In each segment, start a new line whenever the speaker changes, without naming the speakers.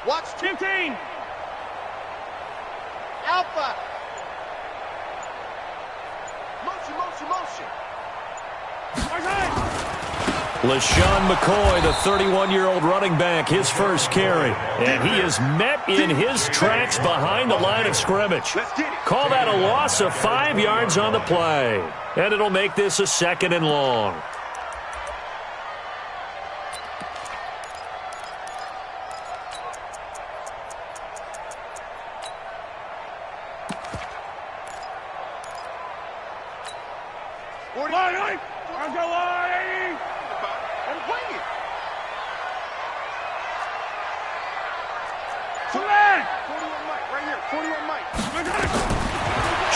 Watch
15.
Alpha. Motion, motion, motion.
LaShawn McCoy, the 31-year-old running back, his first carry. And he is met in his tracks behind the line of scrimmage. Call that a loss of 5 yards on the play. And it'll make this a 2nd and long.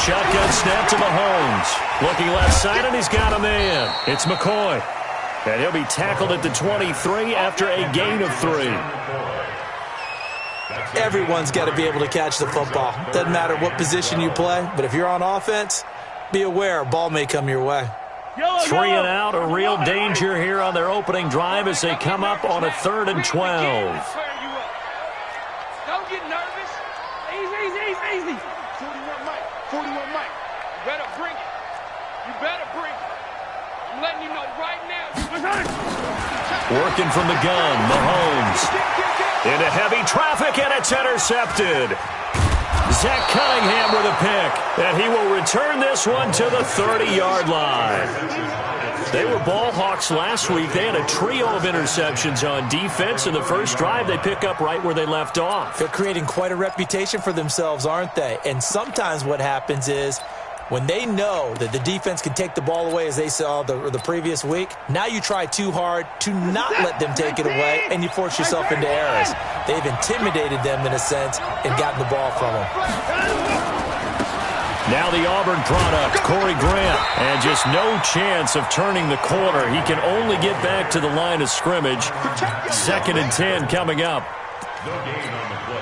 Shotgun snap to Mahomes. Looking left side, and he's got a man. It's McCoy. And he'll be tackled at the 23 after a gain of 3.
Everyone's got to be able to catch the football. Doesn't matter what position you play, but if you're on offense, be aware a ball may come your way.
3 and out, a real danger here on their opening drive as they come up on a 3rd and 12.
Don't get nervous. Easy.
41 Mike. 41 Mike.
You better bring it. You better bring it. I'm letting you know right now.
Working from the gun, Mahomes. Into heavy traffic, and it's intercepted. Zach Cunningham with a pick, and he will return this one to the 30-yard line. They were ball hawks last week. They had a trio of interceptions on defense. In the first drive, they pick up right where they left off.
They're creating quite a reputation for themselves, aren't they? And sometimes what happens is when they know that the defense can take the ball away, as they saw the previous week, now you try too hard to not let them take it away, and you force yourself into errors. They've intimidated them in a sense and gotten the ball from them.
Now the Auburn product, Corey Grant, and just no chance of turning the corner. He can only get back to the line of scrimmage. 2nd and 10 coming up.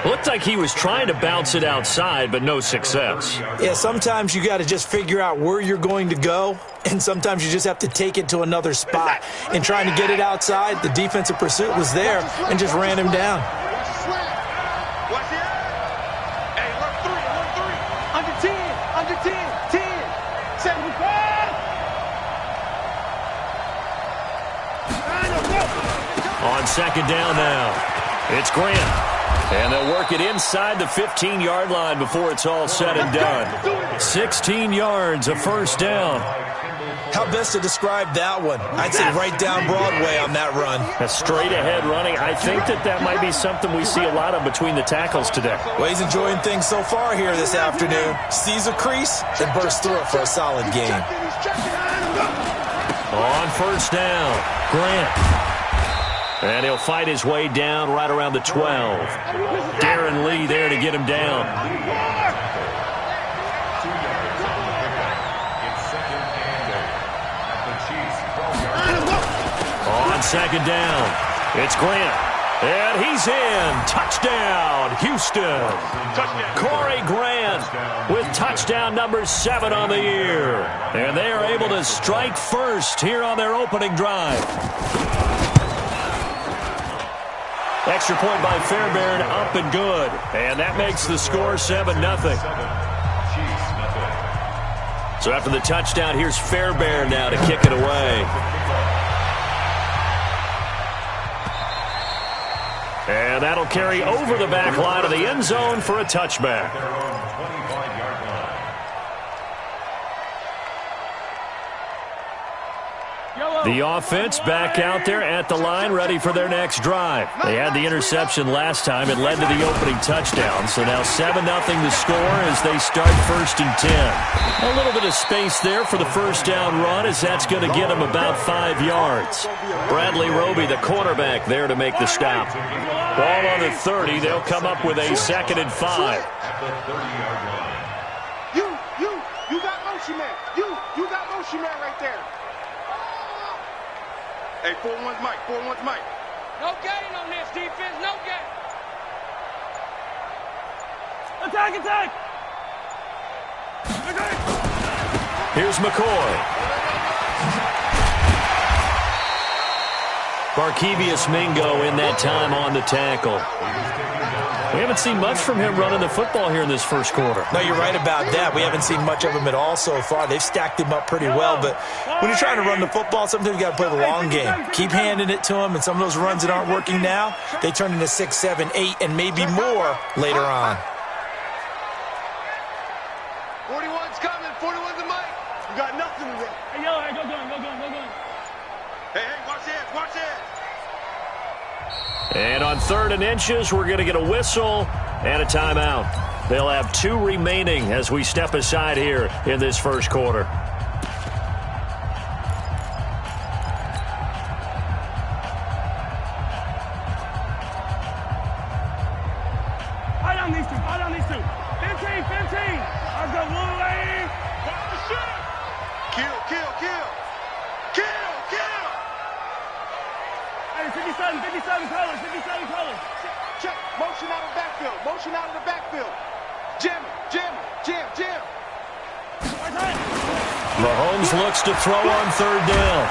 Looked like he was trying to bounce it outside, but no success.
Yeah, sometimes you got to just figure out where you're going to go, and sometimes you just have to take it to another spot. And trying to get it outside, the defensive pursuit was there and just ran him down.
Watch it. Hey, 1-3. Under 10. 10. 75.
On 2nd down now. It's Grant. And they'll work it inside the 15-yard line before it's all said and done. 16 yards, a first down.
How best to describe that one? I'd say right down Broadway on that run.
A straight-ahead running. I think that might be something we see a lot of between the tackles today.
Well, he's enjoying things so far here this afternoon. Sees a crease and bursts through it for a solid gain.
On first down, Grant. And he'll fight his way down right around the 12. Darren Lee there to get him down. On 2nd down, it's Grant. And he's in. Touchdown, Houston. Corey Grant with touchdown number 7 on the year. And they are able to strike first here on their opening drive. Extra point by Fairbairn, up and good. And that makes the score 7-0. So after the touchdown, here's Fairbairn now to kick it away. And that'll carry over the back line of the end zone for a touchback. The offense back out there at the line, ready for their next drive. They had the interception last time. It led to the opening touchdown. So now 7-0 the score as they start 1st and 10. A little bit of space there for the first down run, as that's going to get them about 5 yards. Bradley Roby, the quarterback, there to make the stop. Ball on the 30. They'll come up with a 2nd and 5.
You got motion man. You got motion man right there. Hey, 4-1's Mike. 4-1's Mike.
No gain on this defense. No gain.
Attack!
Here's McCoy. Barkevius Mingo in that time on the tackle. We haven't seen much from him running the football here in this first quarter.
No, you're right about that. We haven't seen much of him at all so far. They've stacked him up pretty well, but when you're trying to run the football, sometimes you got to play the long game. Keep handing it to him, and some of those runs that aren't working now, they turn into 6, 7, 8, and maybe more later on.
41's coming. 41's the mic.
You got nothing to run.
Hey, yo, hey, go going, go going, go going.
Hey, watch this, watch this.
And on 3rd and inches, we're going to get a whistle and a timeout. They'll have 2 remaining as we step aside here in this first quarter.
Fight on these two, fight on these two. 15, 15. I'll go Wooly.
Watch the shot. Kill, kill, kill. Kill, kill.
Hey, 57, 57 colors, 57 colors.
Check. Motion out of the backfield. Motion out of the backfield. Jam, jam, jam, jam.
Right hand.
Mahomes looks to throw on 3rd down.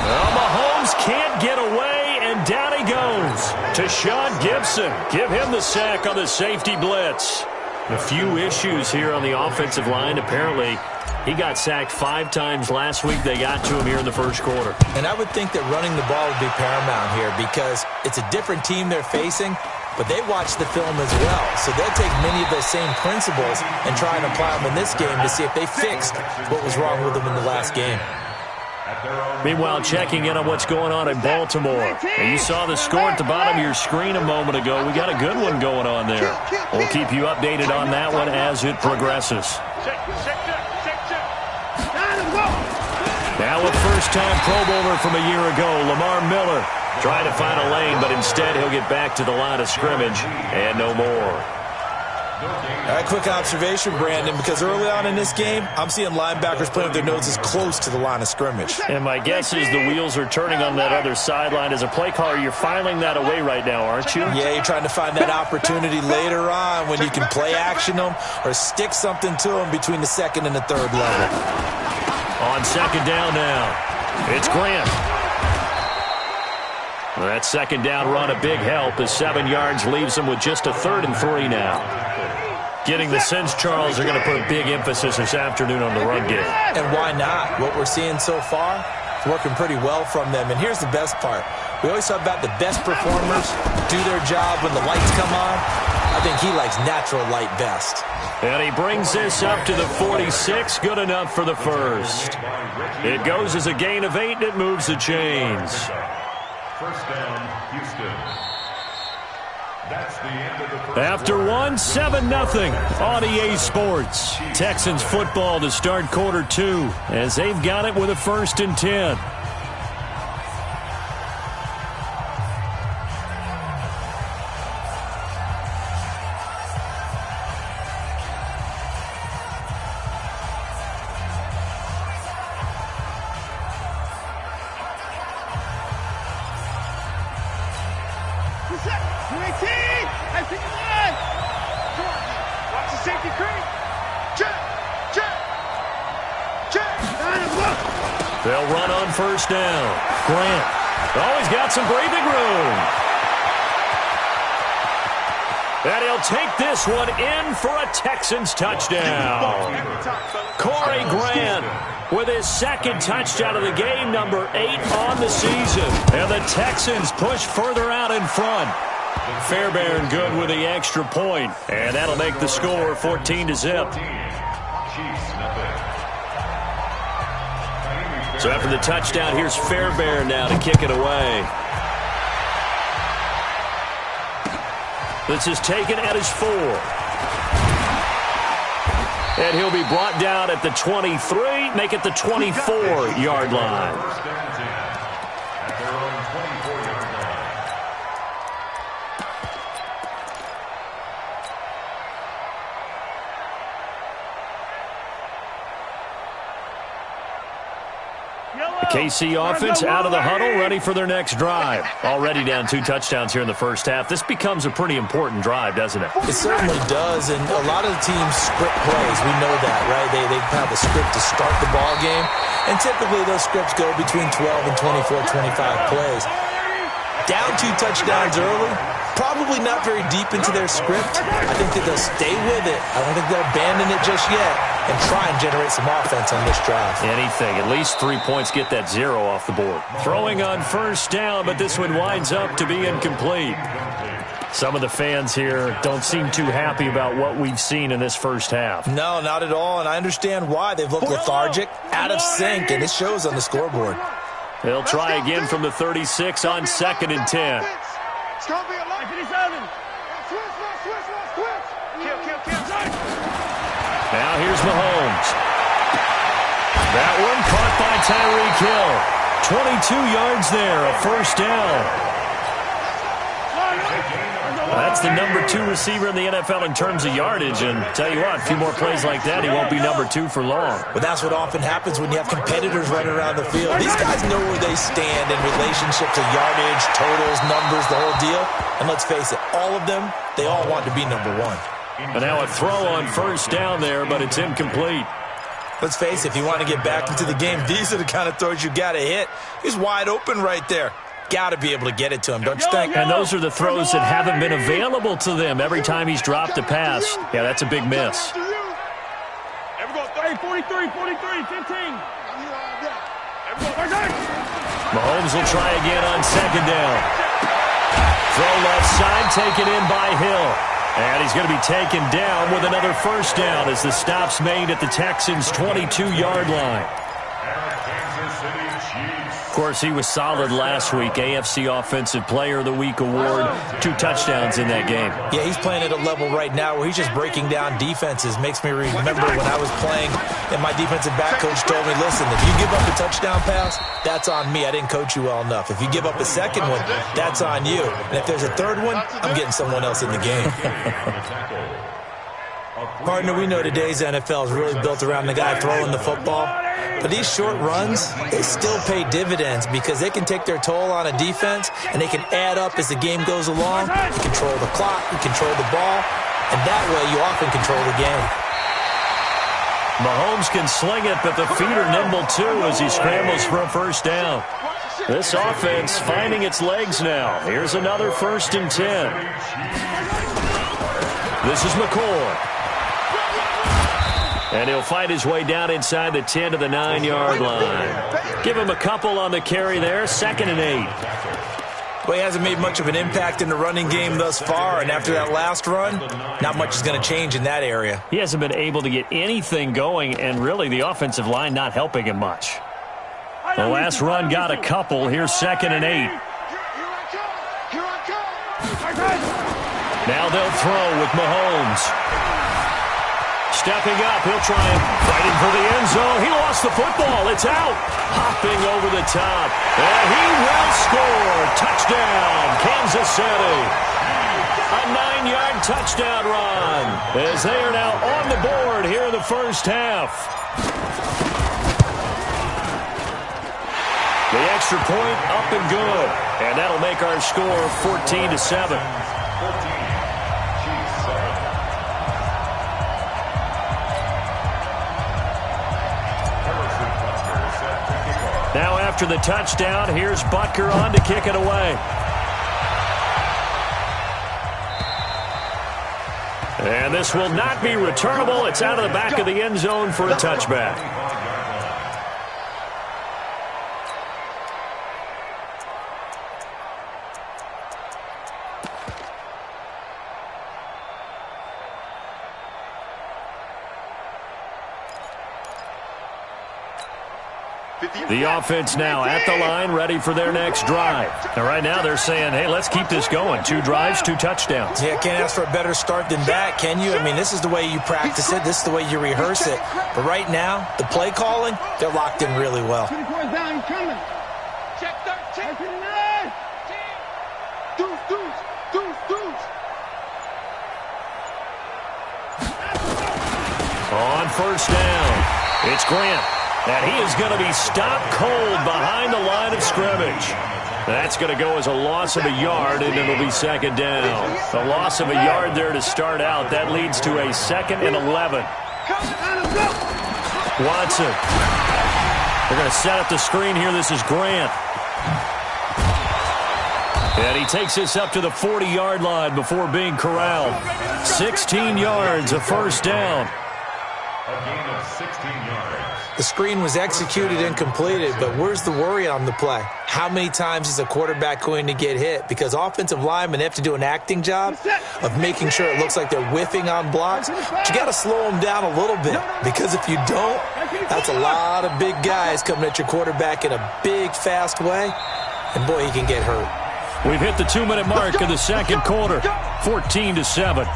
Well, Mahomes can't get away, and down he goes. To Sean Gibson. Give him the sack on the safety blitz. A few issues here on the offensive line. Apparently, he got sacked 5 times last week. They got to him here in the first quarter.
And I would think that running the ball would be paramount here because it's a different team they're facing, but they watch the film as well. So they'll take many of those same principles and try and apply them in this game to see if they fixed what was wrong with them in the last game.
Meanwhile, checking in on what's going on in Baltimore. And you saw the score at the bottom of your screen a moment ago. We got a good one going on there. We'll keep you updated on that one as it progresses. Now a first-time Pro Bowler from a year ago, Lamar Miller, trying to find a lane, but instead he'll get back to the line of scrimmage and no more.
All right, quick observation, Brandon, because early on in this game, I'm seeing linebackers playing with their noses close to the line of scrimmage.
And my guess is the wheels are turning on that other sideline. As a play caller, you're filing that away right now, aren't you?
Yeah, you're trying to find that opportunity later on when you can play action them or stick something to them between the 2nd and the 3rd level.
On 2nd down now, it's Grant. Well, that 2nd down run a big help as 7 yards leaves them with just a 3rd and 3 now. Getting the sense, Charles, are going to put a big emphasis this afternoon on the run game.
And why not? What we're seeing so far is working pretty well from them. And here's the best part. We always talk about the best performers do their job when the lights come on. I think he likes natural light best.
And he brings this up to the 46. Good enough for the first. It goes as a gain of 8, and it moves the chains.
First down, Houston. That's the end of the first.
After 7-0 on EA Sports. Texans football to start quarter 2 as they've got it with a 1st and 10.
Watch the safety creep. Check, check, check.
They'll run on 1st down. Grant. Oh, he's got some breathing room. And he'll take this one in for a Texans touchdown. Corey Grant with his 2nd touchdown of the game, number 8 on the season. And the Texans push further out in front. Fairbairn good with the extra point. And that'll make the score 14-0. So after the touchdown, here's Fairbairn now to kick it away. This is taken at his 4. And he'll be brought down at the 23, make it the 24-yard line. KC offense out of the huddle, ready for their next drive. Already down 2 touchdowns here in the first half. This becomes a pretty important drive, doesn't it?
It certainly does, and a lot of the teams script plays. We know that, right? They have a script to start the ball game, and typically those scripts go between 12 and 24, 25 plays. Down 2 touchdowns early, probably not very deep into their script. I think that they'll stay with it. I don't think they'll abandon it just yet and try and generate some offense on this drive.
Anything. At least 3 points, get that 0 off the board. Throwing on first down, but this one winds up to be incomplete. Some of the fans here don't seem too happy about what we've seen in this first half.
No, not at all, and I understand why. They've looked lethargic, out of sync, and it shows on the scoreboard.
They'll try again from the 36 on 2nd and 10.
It's going to be a lot. 57. Kill.
Now here's Mahomes. That one caught by Tyreek Hill. 22 yards there, a first down. That's the number 2 receiver in the NFL in terms of yardage. And tell you what, a few more plays like that, he won't be number 2 for long.
But that's what often happens when you have competitors running around the field. These guys know where they stand in relationship to yardage, totals, numbers, the whole deal. And let's face it, all of them, they all want to be number 1.
And now a throw on first down there, but it's incomplete.
Let's face it, if you want to get back into the game, these are the kind of throws you got to hit. He's wide open right there. Got to be able to get it to him, don't you think?
And those are the throws that haven't been available to them every time he's dropped a pass. Yeah, that's a big miss.
43, 15.
Mahomes will try again on 2nd down. Throw left side, taken in by Hill. And he's going to be taken down with another first down as the stop's made at the Texans' 22-yard line. Of course, he was solid last week. AFC Offensive Player of the Week award. 2 touchdowns in that game.
Yeah, he's playing at a level right now where he's just breaking down defenses. Makes me remember when I was playing and my defensive back coach told me, listen, if you give up a touchdown pass, that's on me. I didn't coach you well enough. If you give up a second one, that's on you. And if there's a third one, I'm getting someone else in the game. Partner, we know today's NFL is really built around the guy throwing the football. But these short runs, they still pay dividends because they can take their toll on a defense and they can add up as the game goes along. You control the clock, you control the ball, and that way you often control the game.
Mahomes can sling it, but the feet are nimble too as he scrambles for a first down. This offense finding its legs now. Here's another 1st and 10. This is McCoy. And he'll fight his way down inside the 10 to the 9-yard line. Give him a couple on the carry there. 2nd and 8.
Well, he hasn't made much of an impact in the running game thus far, and after that last run, not much is going to change in that area.
He hasn't been able to get anything going, and really the offensive line not helping him much. The last run got a couple. Here's 2nd and 8. Now they'll throw with Mahomes. Stepping up, he'll try and fighting for the end zone. He lost the football. It's out. Hopping over the top. And he will score. Touchdown, Kansas City. A 9-yard touchdown run as they are now on the board here in the first half. The extra point up and good. And that'll make our score 14-7. Now after the touchdown, here's Butker on to kick it away. And this will not be returnable. It's out of the back of the end zone for a touchback. The offense now at the line, ready for their next drive. And right now they're saying, hey, let's keep this going. 2 drives, 2 touchdowns.
Yeah, can't ask for a better start than that, can you? I mean, this is the way you practice it. This is the way you rehearse it. But right now, the play calling, they're locked in really well.
Check 13.
On first down, it's Grant. And he is going to be stopped cold behind the line of scrimmage. That's going to go as a loss of a yard, and it'll be 2nd down. A loss of a yard there to start out. That leads to a 2nd and 11. Watson. They're going to set up the screen here. This is Grant. And he takes us up to the 40-yard line before being corralled. 16 yards, a first down.
A gain of 16 yards.
The screen was executed and completed, but where's the worry on the play? How many times is a quarterback going to get hit? Because offensive linemen have to do an acting job of making sure it looks like they're whiffing on blocks. But you got to slow them down a little bit, because if you don't, that's a lot of big guys coming at your quarterback in a big, fast way, and boy, he can get hurt.
We've hit the 2-minute mark in the second quarter, 14-7.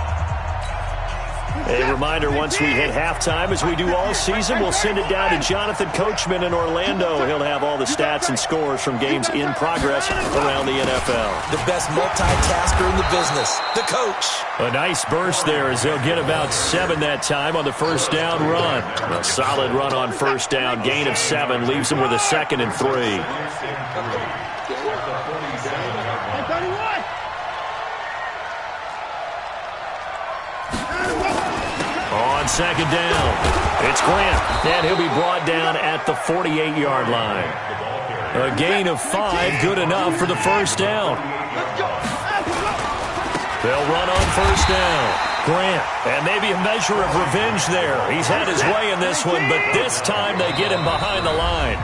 A reminder, once we hit halftime, as we do all season, we'll send it down to Jonathan Coachman in Orlando. He'll have all the stats and scores from games in progress around the NFL.
The best multitasker in the business, the coach.
A nice burst there as they'll get about 7 that time on the first down run. A solid run on first down, gain of 7, leaves them with a 2nd and 3. On second down, it's Grant, and he'll be brought down at the 48-yard line. A gain of 5, good enough for the first down. They'll run on first down. Grant, and maybe a measure of revenge there. He's had his way in this one, but this time they get him behind the line.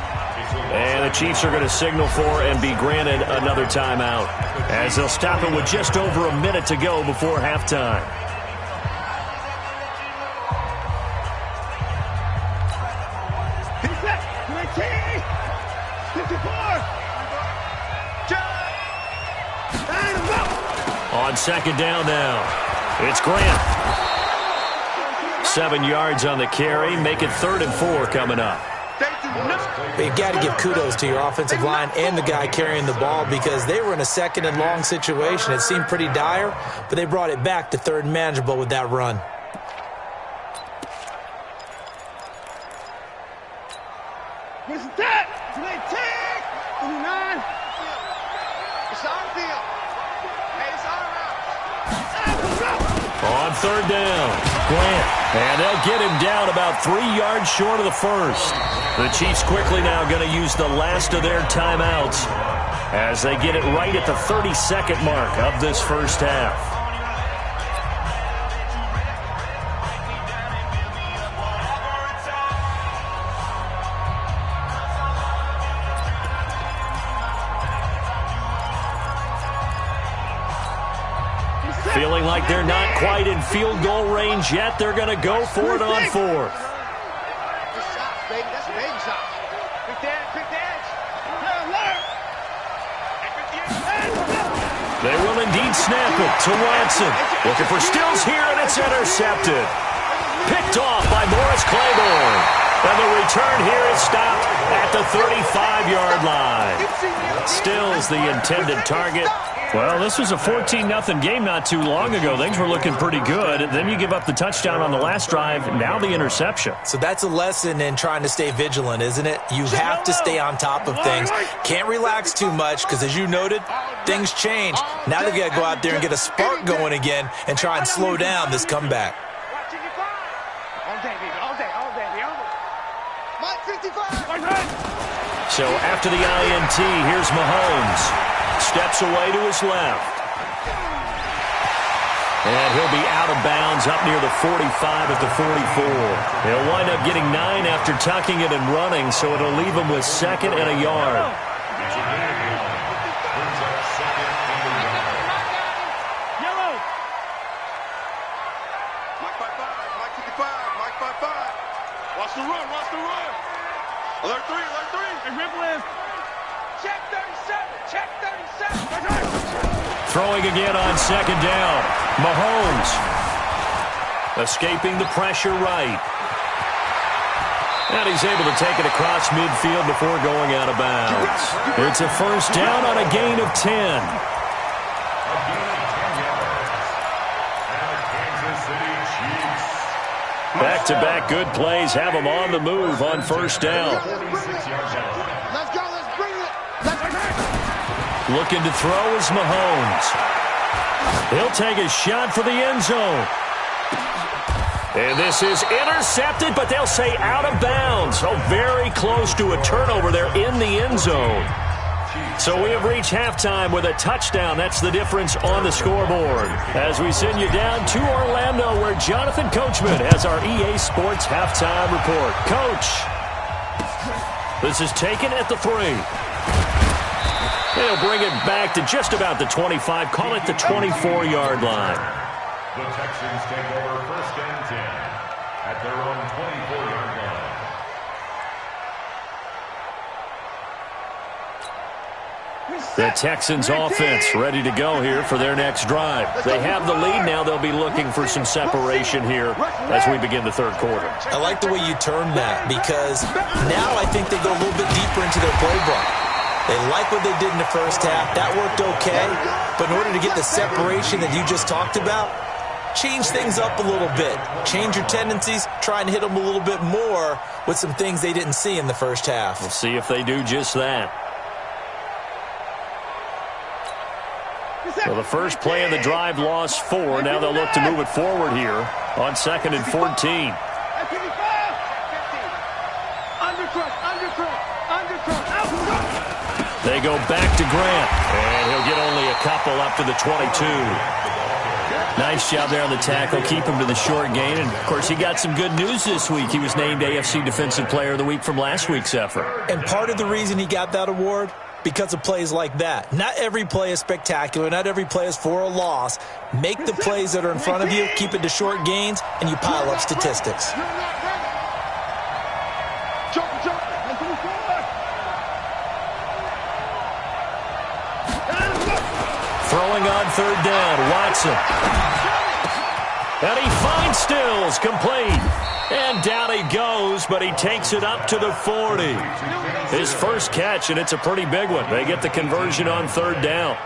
And the Chiefs are going to signal for and be granted another timeout, as they'll stop it with just over a minute to go before halftime. On second down now, it's Grant. 7 yards on the carry, make it 3rd and 4 coming up.
But you've got to give kudos to your offensive line and the guy carrying the ball, because they were in a 2nd and long situation. It seemed pretty dire, but they brought it back to 3rd and manageable with that run.
On 3rd down, Grant, and they'll get him down about 3 yards short of the first. The Chiefs quickly now going to use the last of their timeouts as they get it right at the 30-second mark of this first half. Feeling like they're not quite in field goal range yet. They're going to go for it on 4th. They will indeed snap it to Watson. Looking for Stills here, and it's intercepted. Picked off by Morris Claiborne. And the return here is stopped at the 35-yard line. Stills the intended target. Well, this was a 14-0 game not too long ago. Things were looking pretty good. And then you give up the touchdown on the last drive. Now the interception.
So that's a lesson in trying to stay vigilant, isn't it? You have to stay on top of things. Can't relax too much because, as you noted, things change. Now they've got to go out there and get a spark going again and try and slow down this comeback.
So after the INT, here's Mahomes. Steps away to his left. And he'll be out of bounds up near the 45 at the 44. He'll wind up getting 9 after tucking it and running, so it'll leave him with 2nd and a yard.
Watch the run, watch the run. Alert 3, alert 3.
Hey, Ripple.
Check 37, check 37.
Throwing again on 2nd down. Mahomes escaping the pressure right. And he's able to take it across midfield before going out of bounds. It's a first down on a gain of 10. Back-to-back good plays have them on the move on first down.
Let's go, let's bring it.
Looking to throw is Mahomes. He'll take a shot for the end zone. And this is intercepted, but they'll say out of bounds. So very close to a turnover there in the end zone. So we have reached halftime with a touchdown. That's the difference on the scoreboard. As we send you down to Orlando, where Jonathan Coachman has our EA Sports halftime report. Coach, this is taken at the 3. They'll bring it back to just about the 25. Call it the 24-yard line.
The Texans take over 1st and 10 at their own 24-yard line.
The Texans offense ready to go here for their next drive. They have the lead. Now they'll be looking for some separation here as we begin the third quarter.
I like the way you termed that, because now I think they go a little bit deeper into their playbook. They like what they did in the first half. That worked okay. But in order to get the separation that you just talked about, change things up a little bit. Change your tendencies. Try and hit them a little bit more with some things they didn't see in the first half.
We'll see if they do just that. So the first play of the drive lost 4. Now they'll look to move it forward here on 2nd and 14. They go back to Grant, and he'll get only a couple up to the 22. Nice job there on the tackle. Keep him to the short gain. And, of course, he got some good news this week. He was named AFC Defensive Player of the Week from last week's effort.
And part of the reason he got that award, because of plays like that. Not every play is spectacular. Not every play is for a loss. Make the plays that are in front of you, keep it to short gains, and you pile up statistics.
Throwing on 3rd down, Watson. And he finds Stills, complete. And down he goes, but he takes it up to the 40. His first catch, and it's a pretty big one. They get the conversion on 3rd down.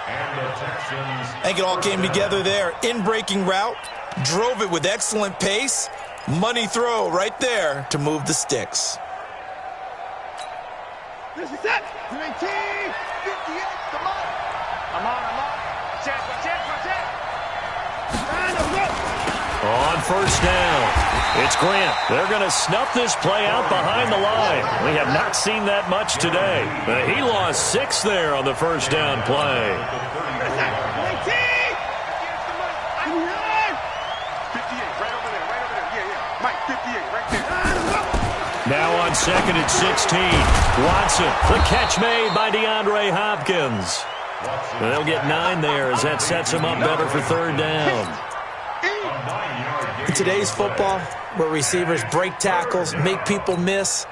I think it all came together there. In-breaking route, drove it with excellent pace. Money throw right there to move the sticks.
This is it. 19, 58, come on. I'm on. Check.
On 1st down, it's Grant. They're going to snuff this play out behind the line. We have not seen that much today. But he lost 6 there on the 1st down play.
58, right over there. Yeah. Mike, 58, right there.
Now on 2nd and 16, Watson. The catch made by DeAndre Hopkins. They'll get 9 there as that sets him up better for 3rd down.
In today's football, where receivers break tackles, make people miss,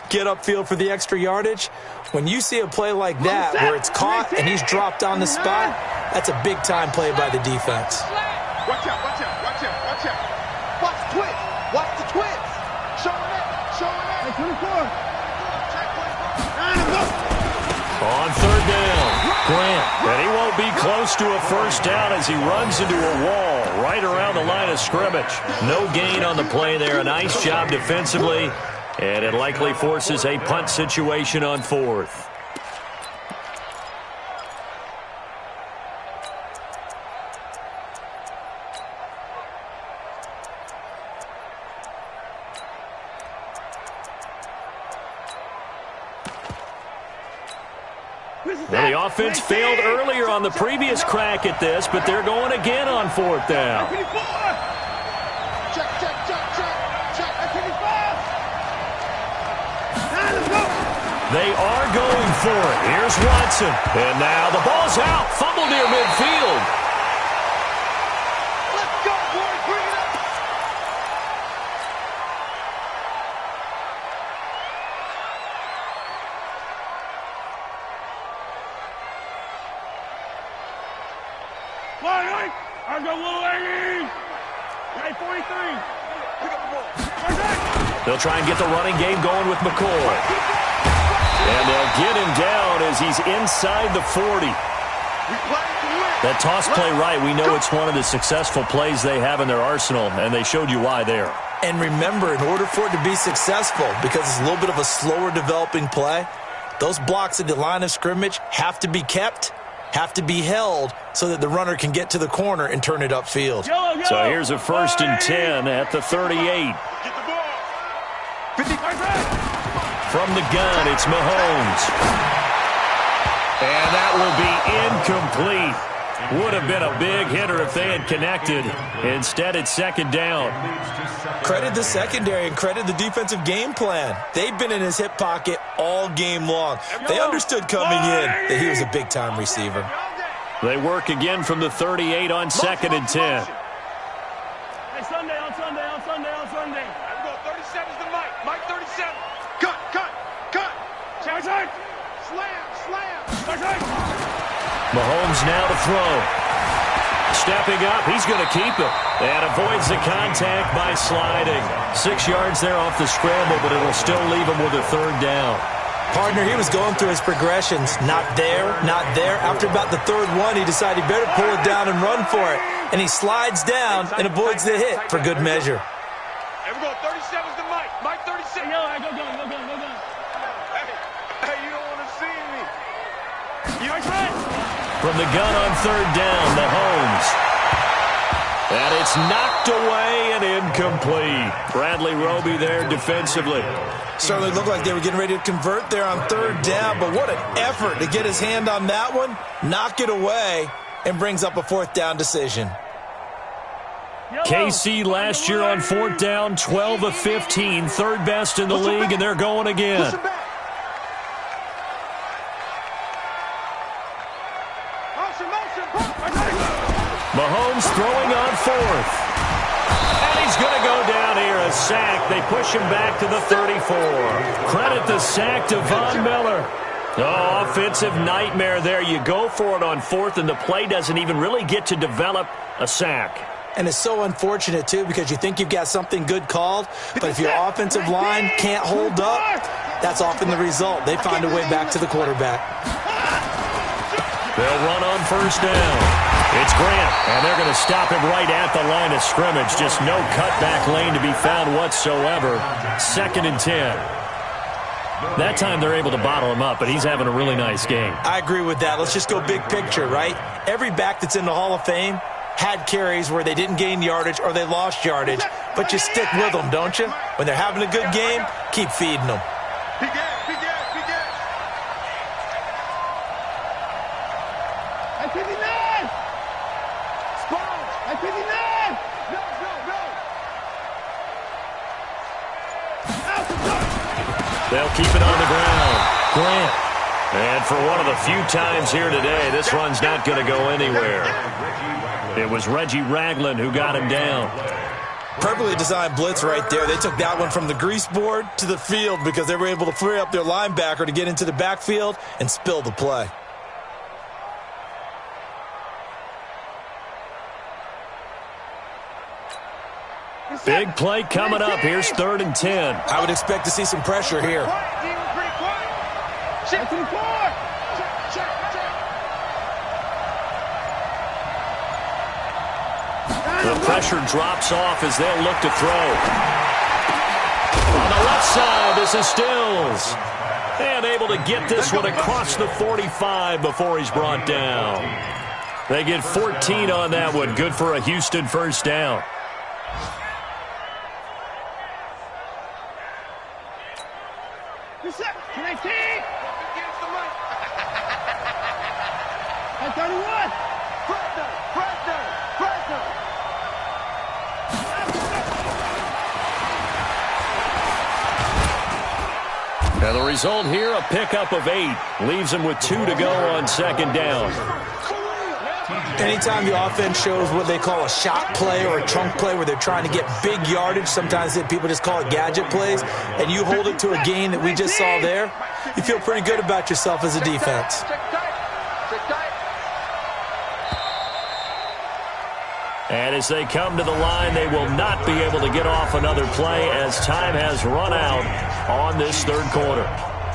get upfield for the extra yardage, when you see a play like that where it's caught and he's dropped on the spot, that's a big-time play by the defense.
Watch out. Watch the twist. Watch the twist. Showing it. 24.
On 3rd down, Grant. And he won't be close to a 1st down as he runs into a wall right around the line of scrimmage. No gain on the play there. A nice job defensively. And it likely forces a punt situation on 4th. Well, the offense failed earlier on the previous crack at this, but they're going again on 4th down.
Check.
They are going for it. Here's Watson. And now the ball's out. Fumble near midfield.
Let's go, boys. Bring it up.
I go little Aggie. 43.
Pick up the ball.
They'll try and get the running game going with McCoy. And they'll get him down as he's inside the 40. That toss play right, we know it's one of the successful plays they have in their arsenal, and they showed you why there.
And remember, in order for it to be successful, because it's a little bit of a slower developing play, those blocks at the line of scrimmage have to be kept, have to be held, so that the runner can get to the corner and turn it upfield.
So here's a 1st and 10 at the 38.
Get the ball. 50.
From the gun, it's Mahomes. And that will be incomplete. Would have been a big hitter if they had connected. Instead, it's second down.
Credit the secondary and credit the defensive game plan. They've been in his hip pocket all game long. They understood coming in that he was a big-time receiver.
They work again from the 38 on 2nd and 10.
Hey, Sunday, on Sunday.
I'm going 37's the Mike. Mike 37.
Cut.
Check.
Slam.
Mahomes now to throw. Stepping up, he's going to keep it. And avoids the contact by sliding. 6 yards there off the scramble, but it'll still leave him with a third down.
Partner, he was going through his progressions. Not there. After about the third one, he decided he better pull it down and run for it. And he slides down and avoids the hit for good measure.
And we're going 37's the Mike. Mike 37.
Yo, go gun.
Hey, you don't want to see me.
From the gun on third down, Mahomes. And it's knocked away and incomplete. Bradley Roby there defensively.
Certainly looked like they were getting ready to convert there on third down, but what an effort to get his hand on that one, knock it away, and brings up a fourth down decision.
KC last year on fourth down, 12 of 15, third best in the league, and they're going again. Mahomes throwing on fourth. And he's going to go down here, a sack. They push him back to the 34. Credit the sack to Von Miller. Oh, offensive nightmare there. You go for it on fourth, and the play doesn't even really get to develop a sack.
And it's so unfortunate, too, because you think you've got something good called, but if your offensive line can't hold up, that's often the result. They find a way back to the quarterback.
They'll run on first down. It's Grant, and they're going to stop him right at the line of scrimmage. Just no cutback lane to be found whatsoever. 2nd and 10. That time they're able to bottle him up, but he's having a really nice game.
I agree with that. Let's just go big picture, right? Every back that's in the Hall of Fame had carries where they didn't gain yardage or they lost yardage, but you stick with them, don't you? When they're having a good game, keep feeding them.
Be good. I 59. Spawn. I 59. No.
They'll keep it on the ground. Grant. And for one of the few times here today, this run's not going to go anywhere. It was Reggie Ragland who got him down.
Perfectly designed blitz right there. They took that one from the grease board to the field because they were able to free up their linebacker to get into the backfield and spill the play.
Big play coming up. Here's 3rd and 10.
I would expect to see some pressure here.
Check to the floor. Check.
The pressure drops off as they'll look to throw. On the left side, this is Stills. And able to get this one across the 45 before he's brought down. They get 14 on that one. Good for a Houston first down. And the result here, a pickup of 8. Leaves them with 2 to go on 2nd down.
Anytime the offense shows what they call a shot play or a chunk play where they're trying to get big yardage, sometimes people just call it gadget plays, and you hold it to a gain that we just saw there, you feel pretty good about yourself as a defense.
And as they come to the line, they will not be able to get off another play as time has run out on this 3rd quarter.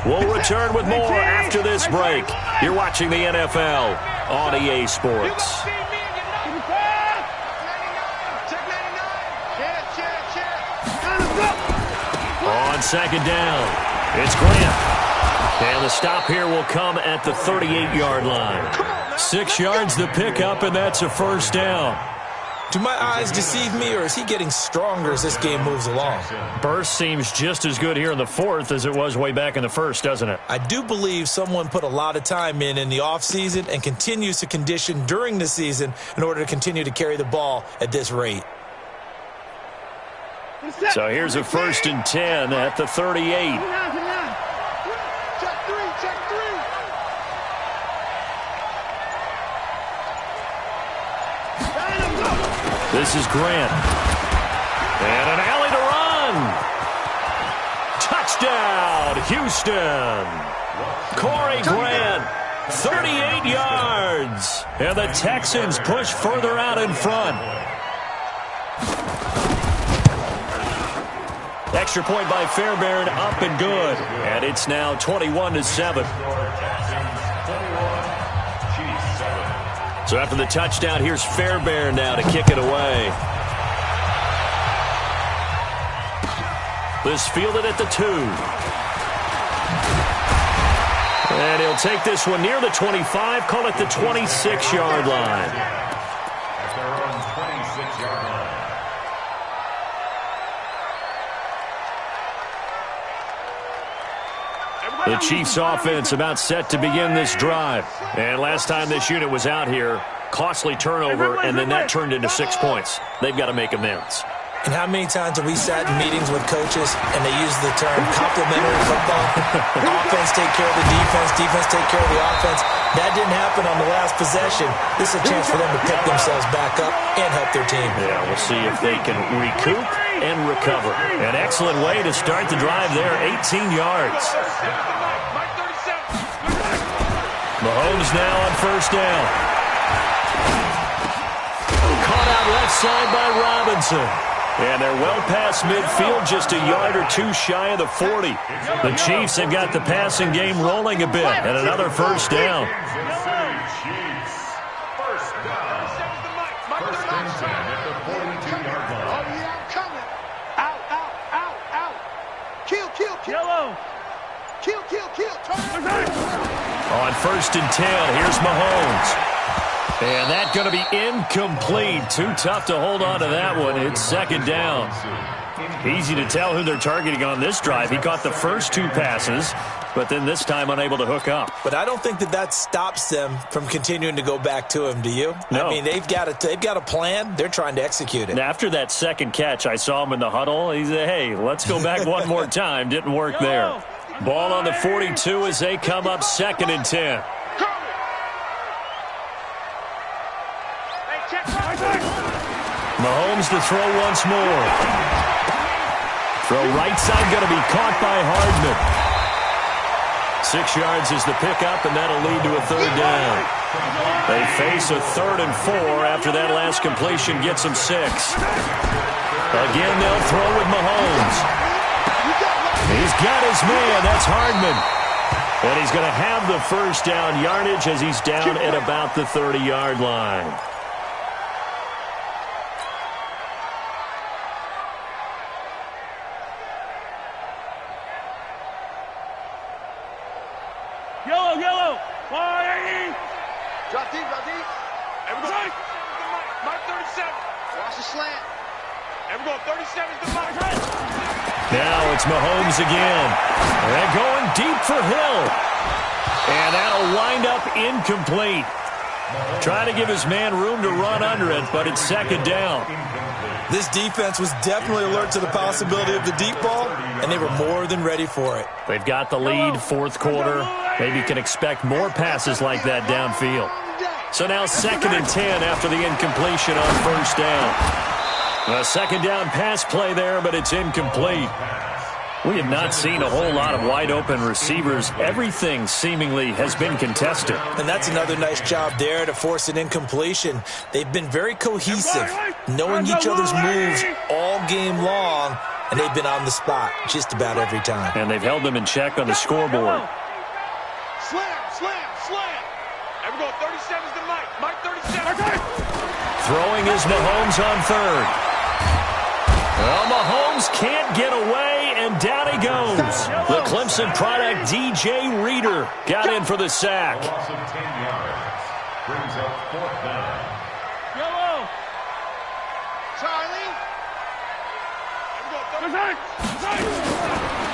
We'll return with more after this break. You're watching the NFL on EA Sports. On 2nd down, it's Grant. And the stop here will come at the 38-yard line. 6 yards the pickup, and that's a first down.
Do my eyes deceive me, or is he getting stronger as this game moves along?
Burst seems just as good here in the fourth as it was way back in the first, doesn't it?
I do believe someone put a lot of time in the offseason and continues to condition during the season in order to continue to carry the ball at this rate.
So here's a 1st and 10 at the 38.
Check three.
This is Grant. And an alley to run. Touchdown, Houston. Corey Grant, 38 yards. And the Texans push further out in front. Extra point by Fairbairn, up and good. And it's now 21-7. So after the touchdown, here's Fairbairn now to kick it away. This fielded at the 2. And he'll take this one near the 25, call it the 26-yard line.
At their own 26-yard line.
The Chiefs offense about set to begin this drive. And last time this unit was out here, costly turnover, and then that turned into 6 points. They've got to make amends.
And how many times have we sat in meetings with coaches and they use the term complementary football? Offense take care of the defense, defense take care of the offense. That didn't happen on the last possession. This is a chance for them to pick themselves back up and help their team.
Yeah, we'll see if they can recoup and recover. An excellent way to start the drive there, 18 yards. Mahomes now on 1st down. Caught out left side by Robinson. And they're well past midfield, just a yard or 2 shy of the 40. The Chiefs have got the passing game rolling a bit, and another 1st down.
Kansas City Chiefs. 1st down. 1st and 10 at the 42-yard line.
Oh, yeah, I'm coming. Out. Kill.
Yellow.
Kill. Turn it.
On 1st and 10, here's Mahomes. And that's going to be incomplete. Too tough to hold on to that one. It's 2nd down. Easy to tell who they're targeting on this drive. He caught the first 2 passes, but then this time unable to hook up.
But I don't think that stops them from continuing to go back to him, do you?
No.
I mean, they've got a plan. They're trying to execute it.
And after that second catch, I saw him in the huddle. He said, hey, let's go back one more time. Didn't work there. Ball on the 42 as they come up 2nd and 10. Mahomes to throw once more. Throw right side going to be caught by Hardman. 6 yards is the pickup, and that'll lead to a 3rd down. They face a 3rd and 4 after that last completion gets them 6. Again, they'll throw with Mahomes. He's got his man. That's Hardman. And he's going to have the 1st down yardage as he's down at about the 30-yard line.
Yellow. 180.
Drop deep.
Everybody, Mark 37.
Watch the slant.
Everybody, 37 is the mark.
Now it's Mahomes again. And going deep for Hill. And that'll wind up incomplete. Trying to give his man room to run under it, but it's 2nd down.
This defense was definitely alert to the possibility of the deep ball, and they were more than ready for it.
They've got the lead, 4th quarter. Maybe you can expect more passes like that downfield. So now 2nd and 10 after the incompletion on 1st down. A 2nd down pass play there, but it's incomplete. We have not seen a whole lot of wide-open receivers. Everything seemingly has been contested.
And that's another nice job there to force an incompletion. They've been very cohesive, knowing each other's moves all game long, and they've been on the spot just about every time.
And they've held them in check on the scoreboard.
Slam. Everybody, 37 is the Mike 37.
Throwing is Mahomes on 3rd. Well, Mahomes can't get away, and down he goes. The Clemson product, DJ Reader, got in for the sack.
Loss of 10 yards. Brings up 4th down.
Charlie.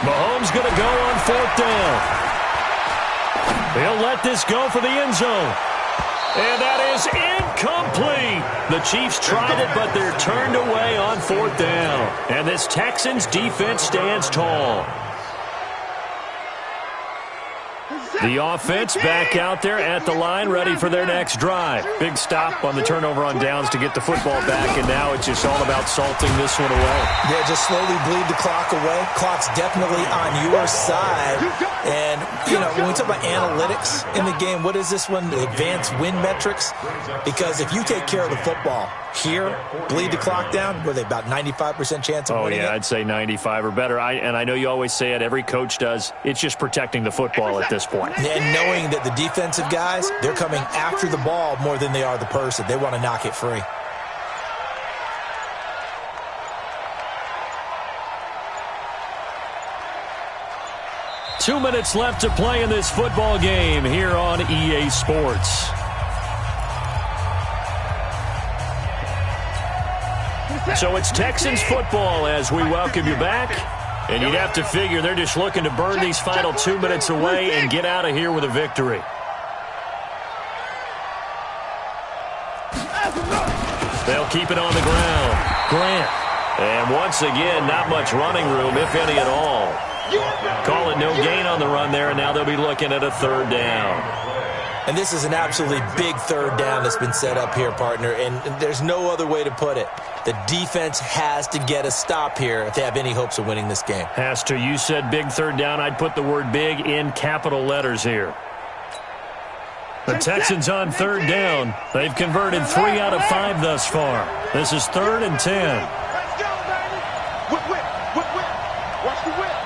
Mahomes going to go on 4th down. He'll let this go for the end zone. And that is incomplete. The Chiefs tried it, but they're turned away on 4th down. And this Texans defense stands tall. The offense back out there at the line, ready for their next drive. Big stop on the turnover on downs to get the football back, and now it's just all about salting this one away.
Yeah, just slowly bleed the clock away. Clock's definitely on your side. And, you know, when we talk about analytics in the game, what is this one? The advanced win metrics? Because if you take care of the football here, bleed the clock down, were they about 95% chance of winning it?
I'd say 95 or better. And I know you always say it, every coach does. It's just protecting the football at this point.
And knowing that the defensive guys, they're coming after the ball more than they are the person. They want to knock it free.
Two minutes left to play in this football game here on EA Sports. So it's Texans football as we welcome you back. And you'd have to figure they're just looking to burn these final 2 minutes away and get out of here with a victory. They'll keep it on the ground. Grant. And once again, not much running room, if any at all. Call it no gain on the run there, and now they'll be looking at a 3rd down.
And this is an absolutely big 3rd down that's been set up here, partner, and there's no other way to put it. The defense has to get a stop here if they have any hopes of winning this game.
Has to. You said big 3rd down. I'd put the word big in capital letters here. The Texans on 3rd down. They've converted 3 out of 5 thus far. This is 3rd and 10.
Let's go, baby. Whip, whip, whip, whip. Watch the whip.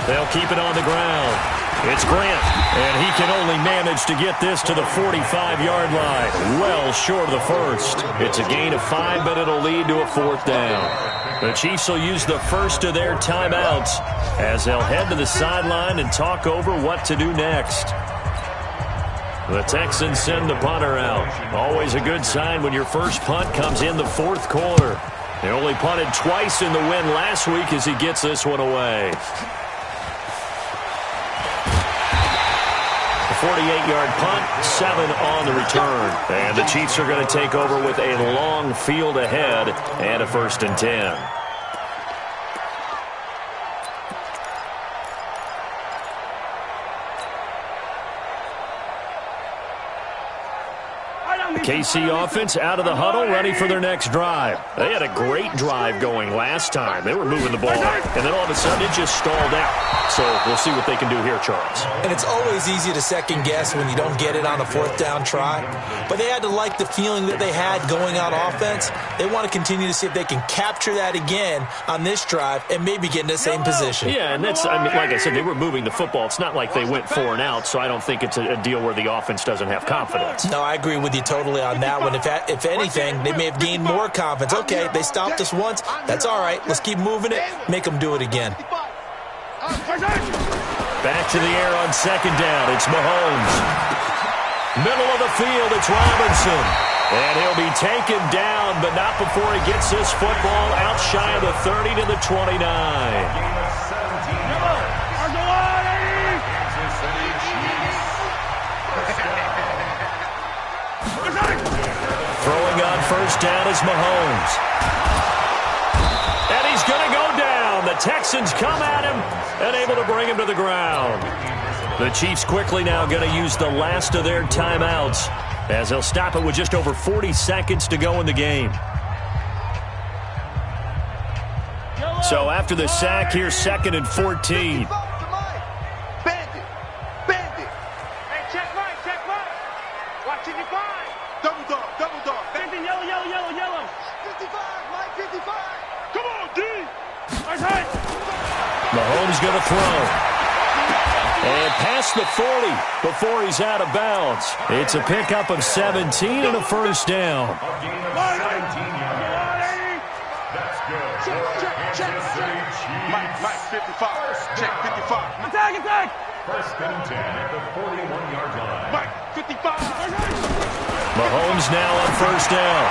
They'll keep it on the ground. It's Grant, and he can only manage to get this to the 45-yard line. Well short of the first. It's a gain of 5, but it'll lead to a 4th down. The Chiefs will use the first of their timeouts as they'll head to the sideline and talk over what to do next. The Texans send the punter out. Always a good sign when your first punt comes in the 4th quarter. They only punted twice in the win last week as he gets this one away. 48-yard punt, 7 on the return. And the Chiefs are going to take over with a long field ahead and a 1st and 10. KC offense out of the huddle, ready for their next drive. They had a great drive going last time. They were moving the ball, and then all of a sudden it just stalled out. So we'll see what they can do here, Charles.
And it's always easy to second guess when you don't get it on a 4th down try. But they had to like the feeling that they had going on offense. They want to continue to see if they can capture that again on this drive and maybe get in the same position.
Yeah, and that's, I mean, like I said, they were moving the football. It's not like they went 4 and out, so I don't think it's a deal where the offense doesn't have confidence.
No, I agree with you totally on that one. If anything, they may have gained more confidence. Okay, they stopped us once. That's all right. Let's keep moving it. Make them do it again.
Back to the air on 2nd down. It's Mahomes. Middle of the field, it's Robinson. And he'll be taken down, but not before he gets this football out shy of the 30 to the 29. Throwing on 1st down is Mahomes. And he's going to go down. The Texans come at him and able to bring him to the ground. The Chiefs quickly now going to use the last of their timeouts as they'll stop it with just over 40 seconds to go in the game. So after the sack here, 2nd and 14. Mahomes going to throw. And past the 40 before he's out of bounds. It's a pickup of 17 and a 1st down.
Mike, 55. Check 55.
Attack!
1st and 10 at the 41-yard line.
Mike, 55.
Mahomes now on 1st down.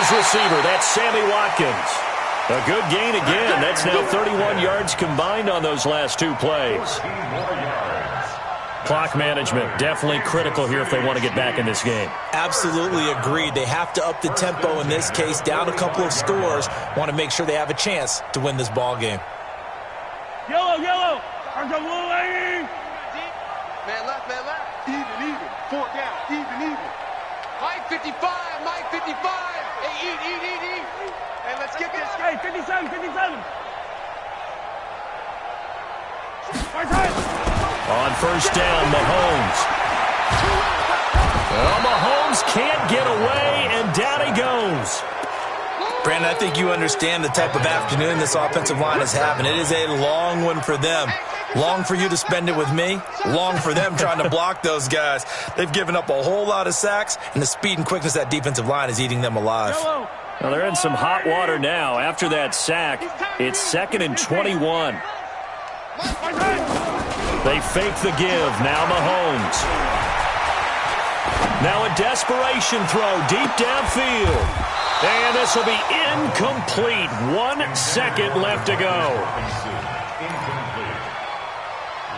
his receiver. That's Sammy Watkins. A good gain again. That's now 31 yards combined on those last 2 plays.
14 more yards.
Clock management, definitely critical here if they want to get back in this game.
Absolutely agreed. They have to up the tempo in this case, down a couple of scores. Want to make sure they have a chance to win this ball game.
Yellow, yellow. I got blue lady.
Man left, man left. Even. 4 down. Even.
Mike 55, Mike 55. Hey, eat.
Hey, let's get this.
Hey, 57. Right side.
On first down, Mahomes. Well, Mahomes can't get away, and down he goes.
Brandon, I think you understand the type of afternoon this offensive line is having. It is a long one for them. Long for you to spend it with me. Long for them trying to block those guys. They've given up a whole lot of sacks, and the speed and quickness of that defensive line is eating them alive.
Well, they're in some hot water now. After that sack, it's 2nd and 21. They fake the give. Now Mahomes. Now a desperation throw deep downfield. And this will be incomplete. 1 second left to go.
Incomplete.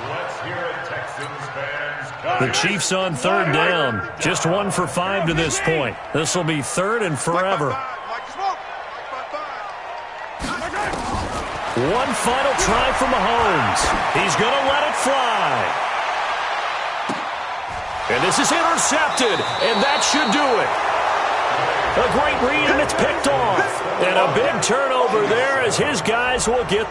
Let's hear it, Texans fans.
The Chiefs on 3rd down. Just 1 for 5 to this point. This will be 3rd and forever. One final try for Mahomes. He's going to let it fly. And this is intercepted, and that should do it. A great read, and it's picked off. And a big turnover there as his guys will get